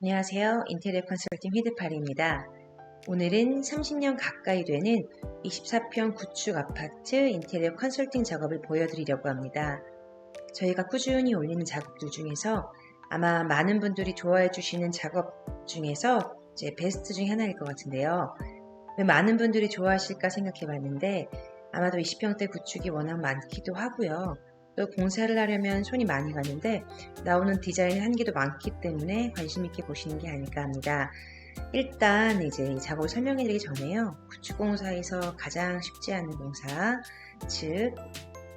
안녕하세요. 인테리어 컨설팅 휘드팔입니다. 오늘은 30년 가까이 되는 24평 구축 아파트 인테리어 컨설팅 작업을 보여드리려고 합니다. 저희가 꾸준히 올리는 작업들 중에서 아마 많은 분들이 좋아해 주시는 작업 중에서 이제 베스트 중에 하나일 것 같은데요. 왜 많은 분들이 좋아하실까 생각해 봤는데 아마도 20평대 구축이 워낙 많기도 하고요. 또 공사를 하려면 손이 많이 가는데 나오는 디자인의 한계도 많기 때문에 관심 있게 보시는 게 아닐까 합니다. 일단 이제 이 작업을 설명해 드리기 전에요. 구축공사에서 가장 쉽지 않은 공사, 즉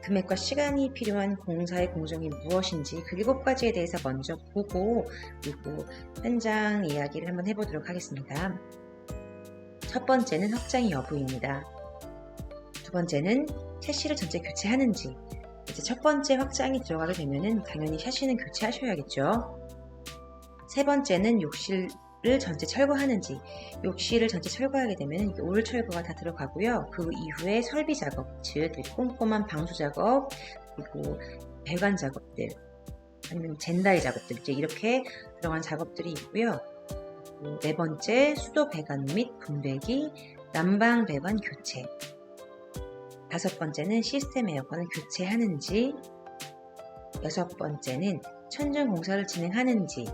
금액과 시간이 필요한 공사의 공정이 무엇인지 그 7가지에 대해서 먼저 보고 그리고 현장 이야기를 한번 해보도록 하겠습니다. 첫 번째는 확장의 여부입니다. 두 번째는 샤시를 전체 교체하는지. 이제 첫 번째 확장이 들어가게 되면은 당연히 샤시는 교체하셔야겠죠. 세 번째는 욕실을 전체 철거하는지. 욕실을 전체 철거하게 되면 올 철거가 다 들어가고요. 그 이후에 설비 작업, 즉 꼼꼼한 방수 작업, 그리고 배관 작업들, 아니면 젠다이 작업들, 이제 이렇게 들어간 작업들이 있고요. 네 번째, 수도 배관 및 분배기, 난방 배관 교체. 다섯 번째는 시스템 에어컨을 교체하는지, 여섯 번째는 천정 공사를 진행하는지,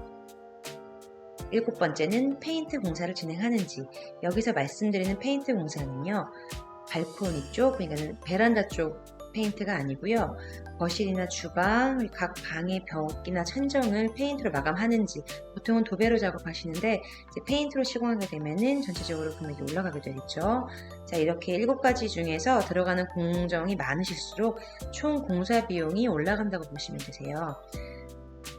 일곱 번째는 페인트 공사를 진행하는지. 여기서 말씀드리는 페인트 공사는요, 발코니 쪽, 그러니까 베란다 쪽 페인트가 아니고요. 거실이나 주방, 각 방의 벽이나 천정을 페인트로 마감하는지. 보통은 도배로 작업하시는데 이제 페인트로 시공하게 되면은 전체적으로 금액이 올라가게 되겠죠. 자, 이렇게 7가지 중에서 들어가는 공정이 많으실수록 총 공사 비용이 올라간다고 보시면 되세요.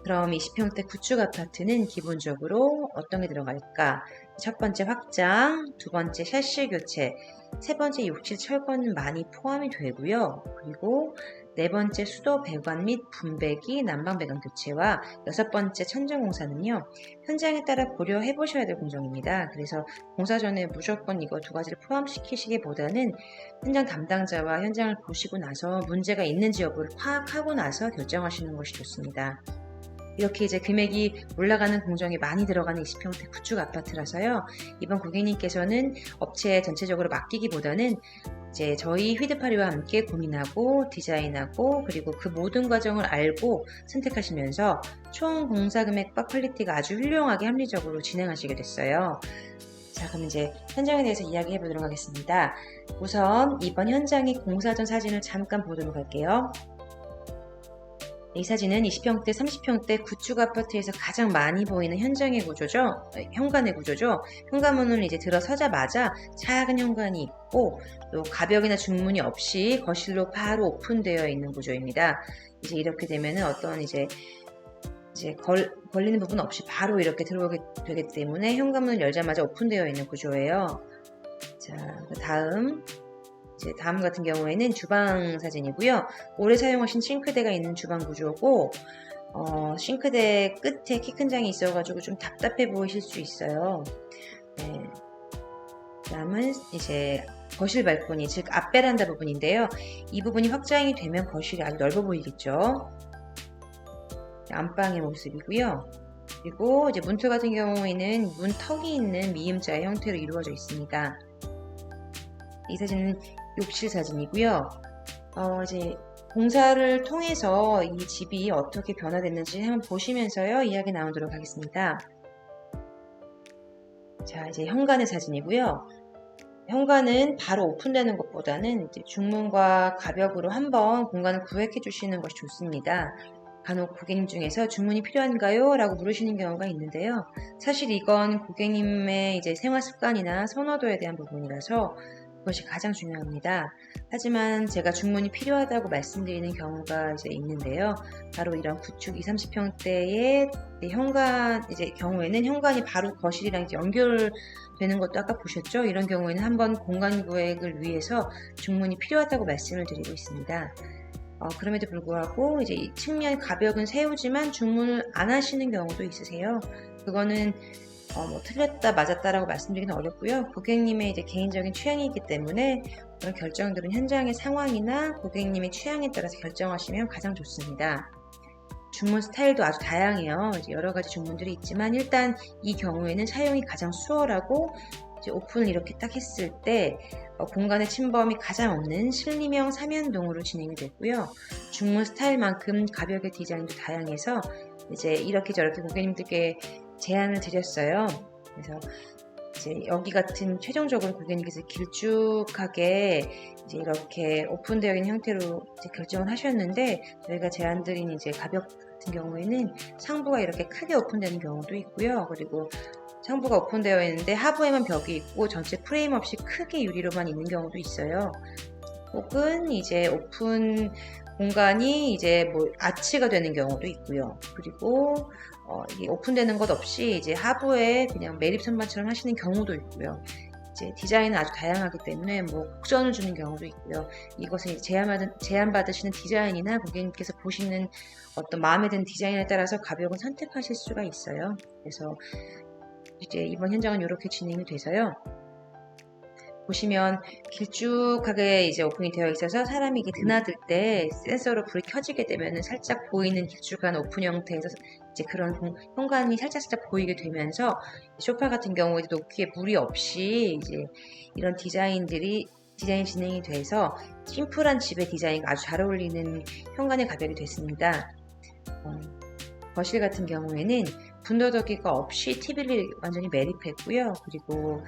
그럼 20평대 구축 아파트는 기본적으로 어떤 게 들어갈까? 첫 번째 확장, 두 번째 샤시 교체, 세 번째 욕실 철거는 많이 포함이 되고요. 그리고 네 번째 수도 배관 및 분배기, 난방 배관 교체와 여섯 번째 천정 공사는요, 현장에 따라 고려해 보셔야 될 공정입니다. 그래서 공사 전에 무조건 이거 두 가지를 포함시키시기보다는 현장 담당자와 현장을 보시고 나서 문제가 있는지 여부를 파악하고 나서 결정하시는 것이 좋습니다. 이렇게 이제 금액이 올라가는 공정이 많이 들어가는 20평대 구축 아파트라서요. 이번 고객님께서는 업체에 전체적으로 맡기기보다는 이제 저희 휘드파리와 함께 고민하고 디자인하고 그리고 그 모든 과정을 알고 선택하시면서 총 공사 금액과 퀄리티가 아주 훌륭하게 합리적으로 진행하시게 됐어요. 자, 그럼 이제 현장에 대해서 이야기해 보도록 하겠습니다. 우선 이번 현장의 공사 전 사진을 잠깐 보도록 할게요. 이 사진은 20평대, 30평대 구축 아파트에서 가장 많이 보이는 현장의 구조죠. 현관의 구조죠. 현관문을 이제 들어서자마자 작은 현관이 있고 또 가벽이나 중문이 없이 거실로 바로 오픈되어 있는 구조입니다. 이제 이렇게 되면은 어떤 이제 걸리는 부분 없이 바로 이렇게 들어오게 되기 때문에 현관문을 열자마자 오픈되어 있는 구조예요. 자, 다음 같은 경우에는 주방 사진이고요. 오래 사용하신 싱크대가 있는 주방 구조고 싱크대 끝에 키 큰 장이 있어가지고 좀 답답해 보이실 수 있어요. 네. 다음은 이제 거실 발코니, 즉 앞베란다 부분인데요. 이 부분이 확장이 되면 거실이 아주 넓어 보이겠죠. 안방의 모습이고요. 그리고 이제 문틀 같은 경우에는 문턱이 있는 미음자의 형태로 이루어져 있습니다. 이 사진은 욕실 사진이고요. 이제 공사를 통해서 이 집이 어떻게 변화됐는지 한번 보시면서요, 이야기 나누도록 하겠습니다. 자, 이제 현관의 사진이고요. 현관은 바로 오픈되는 것보다는 이제 중문과 가벽으로 한번 공간을 구획해 주시는 것이 좋습니다. 간혹 고객님 중에서 중문이 필요한가요? 라고 물으시는 경우가 있는데요. 사실 이건 고객님의 이제 생활 습관이나 선호도에 대한 부분이라서 그것이 가장 중요합니다. 하지만 제가 중문이 필요하다고 말씀드리는 경우가 이제 있는데요. 바로 이런 구축 20, 30평대의 현관 경우에는 현관이 바로 거실이랑 연결되는 것도 아까 보셨죠? 이런 경우에는 한번 공간 구획을 위해서 중문이 필요하다고 말씀을 드리고 있습니다. 그럼에도 불구하고 이제 이 측면 가벽은 세우지만 중문을 안 하시는 경우도 있으세요. 그거는 틀렸다 맞았다라고 말씀드리기는 어렵고요. 고객님의 이제 개인적인 취향이기 때문에 그런 결정들은 현장의 상황이나 고객님의 취향에 따라서 결정하시면 가장 좋습니다. 중문 스타일도 아주 다양해요. 이제 여러 가지 중문들이 있지만 일단 이 경우에는 사용이 가장 수월하고 이제 오픈을 이렇게 딱 했을 때 공간의 침범이 가장 없는 실리형 3연동으로 진행이 되고요. 중문 스타일만큼 가벽의 디자인도 다양해서 이제 이렇게 저렇게 고객님들께 제안을 드렸어요. 그래서 이제 여기 같은 최종적으로 고객님께서 길쭉하게 이제 이렇게 오픈되어 있는 형태로 이제 결정을 하셨는데, 저희가 제안드린 이제 가벽 같은 경우에는 상부가 이렇게 크게 오픈되는 경우도 있고요. 그리고 상부가 오픈되어 있는데 하부에만 벽이 있고 전체 프레임 없이 크게 유리로만 있는 경우도 있어요. 혹은 이제 오픈 공간이 이제 뭐 아치가 되는 경우도 있고요. 그리고 이게 오픈되는 것 없이 이제 하부에 그냥 매립 선반처럼 하시는 경우도 있고요. 이제 디자인은 아주 다양하기 때문에 뭐 곡선을 주는 경우도 있고요. 이것은 이제 제안받으시는 디자인이나 고객님께서 보시는 어떤 마음에 드는 디자인에 따라서 가벽은 선택하실 수가 있어요. 그래서 이제 이번 현장은 이렇게 진행이 돼서요. 보시면 길쭉하게 이제 오픈이 되어 있어서 사람이 이게 드나들 때 센서로 불이 켜지게 되면은 살짝 보이는 길쭉한 오픈 형태에서 이제 그런 현관이 살짝 보이게 되면서 소파 같은 경우에 높이에 무리 없이 이제 이런 디자인이 진행이 돼서 심플한 집의 디자인과 아주 잘 어울리는 현관의 가벽이 됐습니다. 거실 같은 경우에는 분더더기가 없이 TV를 완전히 매립했고요. 그리고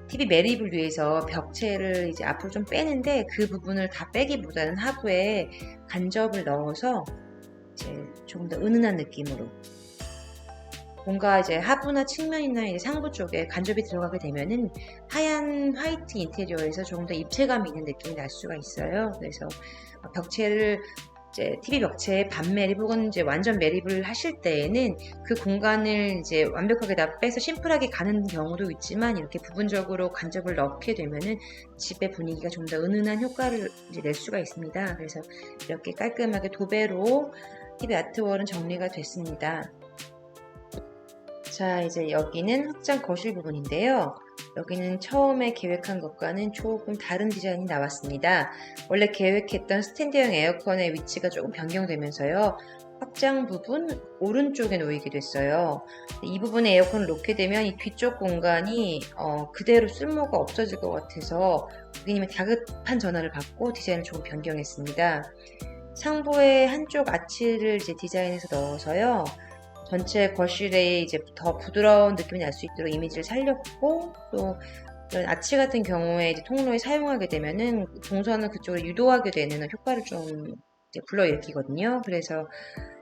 TV 매립을 위해서 벽체를 이제 앞으로 좀 빼는데 그 부분을 다 빼기보다는 하부에 간접을 넣어서 이제 조금 더 은은한 느낌으로, 뭔가 이제 하부나 측면이나 이제 상부 쪽에 간접이 들어가게 되면은 하얀 화이트 인테리어에서 조금 더 입체감이 있는 느낌이 날 수가 있어요. 그래서 벽체를 이제 TV 벽체에 반 매립 혹은 이제 완전 매립을 하실 때에는 그 공간을 이제 완벽하게 다 빼서 심플하게 가는 경우도 있지만, 이렇게 부분적으로 간접을 넣게 되면은 집의 분위기가 좀 더 은은한 효과를 이제 낼 수가 있습니다. 그래서 이렇게 깔끔하게 도배로 TV 아트월은 정리가 됐습니다. 자, 이제 여기는 확장 거실 부분인데요. 여기는 처음에 계획한 것과는 조금 다른 디자인이 나왔습니다. 원래 계획했던 스탠드형 에어컨의 위치가 조금 변경되면서요. 확장 부분 오른쪽에 놓이게 됐어요. 이 부분에 에어컨을 놓게 되면 이 뒤쪽 공간이 그대로 쓸모가 없어질 것 같아서 고객님의 다급한 전화를 받고 디자인을 조금 변경했습니다. 상부에 한쪽 아치를 이제 디자인해서 넣어서요. 전체 거실에 이제 더 부드러운 느낌이 날 수 있도록 이미지를 살렸고, 또 이런 아치 같은 경우에 이제 통로에 사용하게 되면은 동선을 그쪽으로 유도하게 되는 효과를 좀 이제 불러일으키거든요. 그래서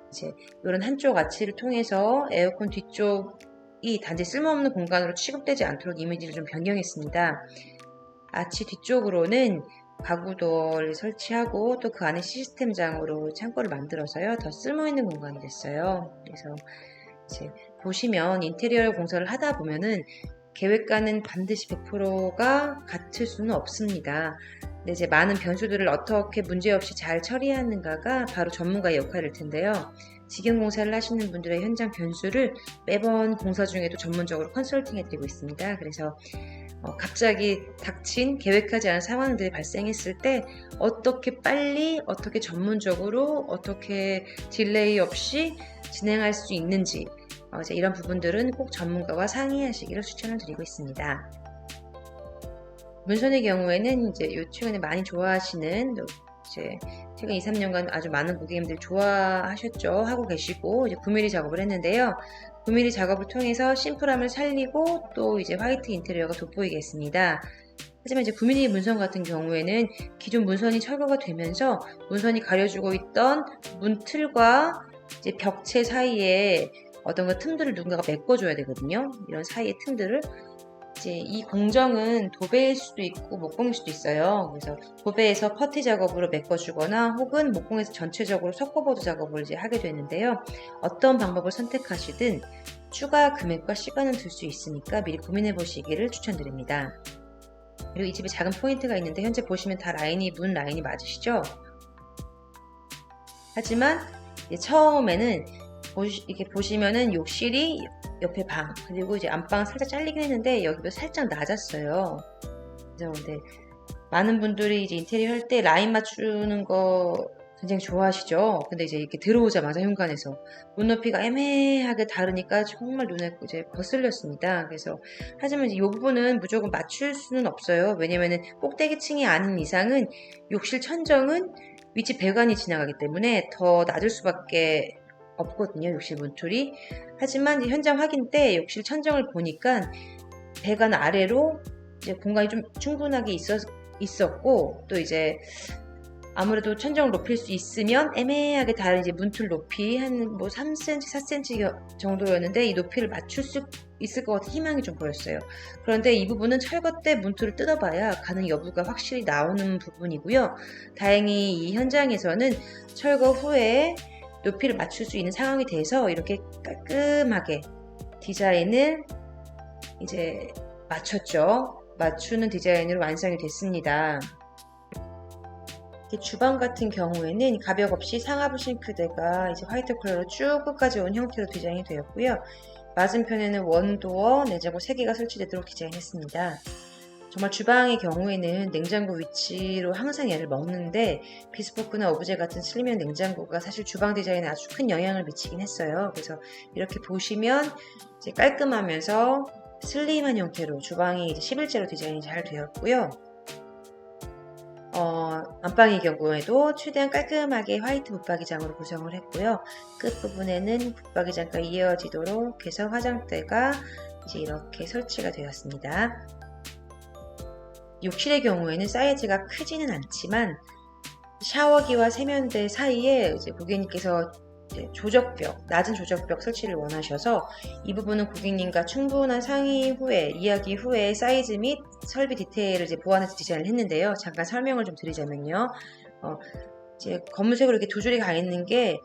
이제 이런 한쪽 아치를 통해서 에어컨 뒤쪽이 단지 쓸모없는 공간으로 취급되지 않도록 이미지를 좀 변경했습니다. 아치 뒤쪽으로는 가구도어를 설치하고 또 그 안에 시스템장으로 창고를 만들어서요. 더 쓸모있는 공간이 됐어요. 그래서 이제 보시면 인테리어 공사를 하다 보면은 계획과는 반드시 100%가 같을 수는 없습니다. 근데 이제 많은 변수들을 어떻게 문제없이 잘 처리하는가가 바로 전문가의 역할일 텐데요. 직영 공사를 하시는 분들의 현장 변수를 매번 공사 중에도 전문적으로 컨설팅 해드리고 있습니다. 그래서 갑자기 닥친 계획하지 않은 상황들이 발생했을 때 어떻게 빨리, 어떻게 전문적으로, 어떻게 딜레이 없이 진행할 수 있는지, 이제 이런 부분들은 꼭 전문가와 상의하시기를 추천을 드리고 있습니다. 문선의 경우에는 이제 요 최근에 많이 좋아하시는, 이제 최근 2, 3년간 아주 많은 고객님들이 좋아하셨죠. 하고 계시고 이제 9mm 작업을 했는데요. 9mm 작업을 통해서 심플함을 살리고 또 이제 화이트 인테리어가 돋보이게 했습니다. 하지만 이제 9mm 문선 같은 경우에는 기존 문선이 철거가 되면서 문선이 가려주고 있던 문틀과 이제 벽체 사이에 어떤 틈들을 누군가가 메꿔줘야 되거든요. 이런 사이의 틈들을. 이제 이 공정은 도배일 수도 있고 목공일 수도 있어요. 그래서 도배에서 퍼티 작업으로 메꿔주거나 혹은 목공에서 전체적으로 석고보드 작업을 이제 하게 되는데요. 어떤 방법을 선택하시든 추가 금액과 시간은 들 수 있으니까 미리 고민해 보시기를 추천드립니다. 그리고 이 집에 작은 포인트가 있는데 현재 보시면 다 문 라인이 맞으시죠? 하지만 이제 처음에는 이렇게 보시면은 욕실이 옆에 방, 그리고 이제 안방은 살짝 잘리긴 했는데 여기도 살짝 낮았어요. 그래서 근데 많은 분들이 이제 인테리어 할 때 라인 맞추는 거 굉장히 좋아하시죠? 근데 이제 이렇게 들어오자마자 현관에서 문 높이가 애매하게 다르니까 정말 눈에 이제 거슬렸습니다. 그래서 하지만 이제 이 부분은 무조건 맞출 수는 없어요. 왜냐면은 꼭대기층이 아닌 이상은 욕실 천정은 위치 배관이 지나가기 때문에 더 낮을 수밖에 없거든요. 욕실 문틀이. 하지만 이제 현장 확인 때 욕실 천정을 보니까 배관 아래로 이제 공간이 좀 충분하게 있었고 또 이제 아무래도 천정을 높일 수 있으면 애매하게 다른 이제 문틀 높이 한 뭐 3cm, 4cm 정도였는데 이 높이를 맞출 수 있을 것 같은 희망이 좀 보였어요. 그런데 이 부분은 철거 때 문틀을 뜯어봐야 가능 여부가 확실히 나오는 부분이고요. 다행히 이 현장에서는 철거 후에 높이를 맞출 수 있는 상황이 돼서 이렇게 깔끔하게 디자인을 이제 맞췄죠. 맞추는 디자인으로 완성이 됐습니다. 주방 같은 경우에는 가벽 없이 상하부 싱크대가 이제 화이트 컬러로 쭉 끝까지 온 형태로 디자인이 되었고요. 맞은편에는 원도어, 내장고 3개가 설치되도록 디자인했습니다. 정말 주방의 경우에는 냉장고 위치로 항상 얘를 먹는데 비스포크나 오브제 같은 슬림형 냉장고가 사실 주방 디자인에 아주 큰 영향을 미치긴 했어요. 그래서 이렇게 보시면 이제 깔끔하면서 슬림한 형태로 주방이 이제 11제로 디자인이 잘 되었고요. 안방의 경우에도 최대한 깔끔하게 화이트 붙박이장으로 구성을 했고요. 끝부분에는 붙박이장과 이어지도록 해서 화장대가 이제 이렇게 설치가 되었습니다. 욕실의 경우에는 사이즈가 크지는 않지만 샤워기와 세면대 사이에 이제 고객님께서 조적벽, 낮은 조적벽 설치를 원하셔서 이 부분은 고객님과 충분한 상의 후에, 이야기 후에 사이즈 및 설비 디테일을 이제 보완해서 디자인을 했는데요. 잠깐 설명을 좀 드리자면요. 이제 검은색으로 이렇게 두 줄이 가 있는 게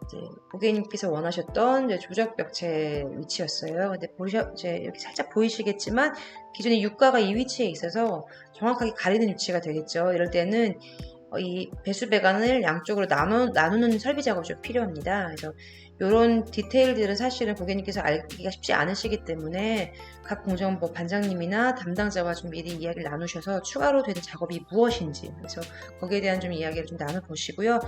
이제 고객님께서 원하셨던 이제 조적벽체 위치였어요. 근데 이제 이렇게 살짝 보이시겠지만 기존에 유가가 이 위치에 있어서 정확하게 가리는 위치가 되겠죠. 이럴 때는 이 배수 배관을 양쪽으로 나누는 설비 작업이 좀 필요합니다. 그래서 이런 디테일들은 사실은 고객님께서 알기가 쉽지 않으시기 때문에 각 공정부 반장님이나 담당자와 좀 미리 이야기를 나누셔서 추가로 되는 작업이 무엇인지, 그래서 거기에 대한 좀 이야기를 좀 나눠보시고요.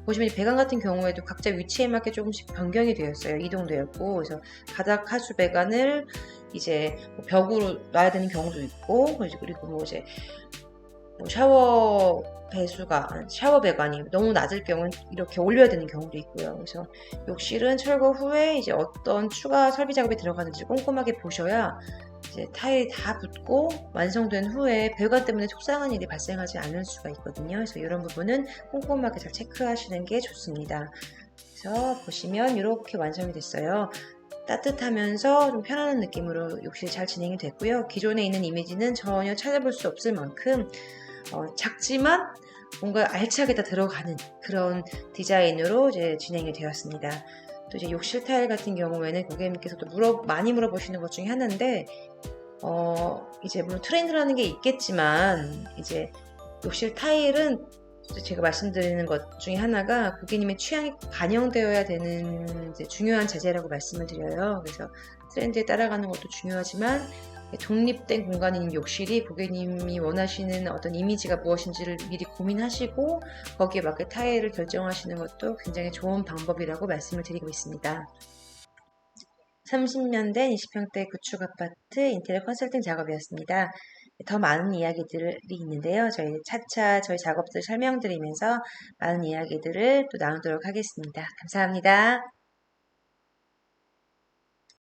보시면 배관 같은 경우에도 각자 위치에 맞게 조금씩 변경이 되었어요. 이동되었고, 그래서 바닥 하수 배관을 이제 벽으로 놔야 되는 경우도 있고, 그리고 뭐 이제 샤워 배관이 너무 낮을 경우는 이렇게 올려야 되는 경우도 있고요. 그래서 욕실은 철거 후에 이제 어떤 추가 설비 작업이 들어가는지 꼼꼼하게 보셔야 이제 타일이 다 붙고 완성된 후에 배관 때문에 속상한 일이 발생하지 않을 수가 있거든요. 그래서 이런 부분은 꼼꼼하게 잘 체크하시는 게 좋습니다. 그래서 보시면 이렇게 완성이 됐어요. 따뜻하면서 좀 편안한 느낌으로 욕실이 잘 진행이 됐고요. 기존에 있는 이미지는 전혀 찾아볼 수 없을 만큼 작지만 뭔가 알차게 다 들어가는 그런 디자인으로 이제 진행이 되었습니다. 또 이제 욕실 타일 같은 경우에는 고객님께서도 많이 물어보시는 것 중에 하나인데, 이제 물론 트렌드라는 게 있겠지만, 이제 욕실 타일은 제가 말씀드리는 것 중에 하나가 고객님의 취향이 반영되어야 되는 이제 중요한 자재라고 말씀을 드려요. 그래서 트렌드에 따라가는 것도 중요하지만 독립된 공간인 욕실이 고객님이 원하시는 어떤 이미지가 무엇인지를 미리 고민하시고 거기에 맞게 타일을 결정하시는 것도 굉장히 좋은 방법이라고 말씀을 드리고 있습니다. 30년 된 20평대 구축 아파트 인테리어 컨설팅 작업이었습니다. 더 많은 이야기들이 있는데요. 저희 차차 저희 작업들 설명드리면서 많은 이야기들을 또 나누도록 하겠습니다. 감사합니다.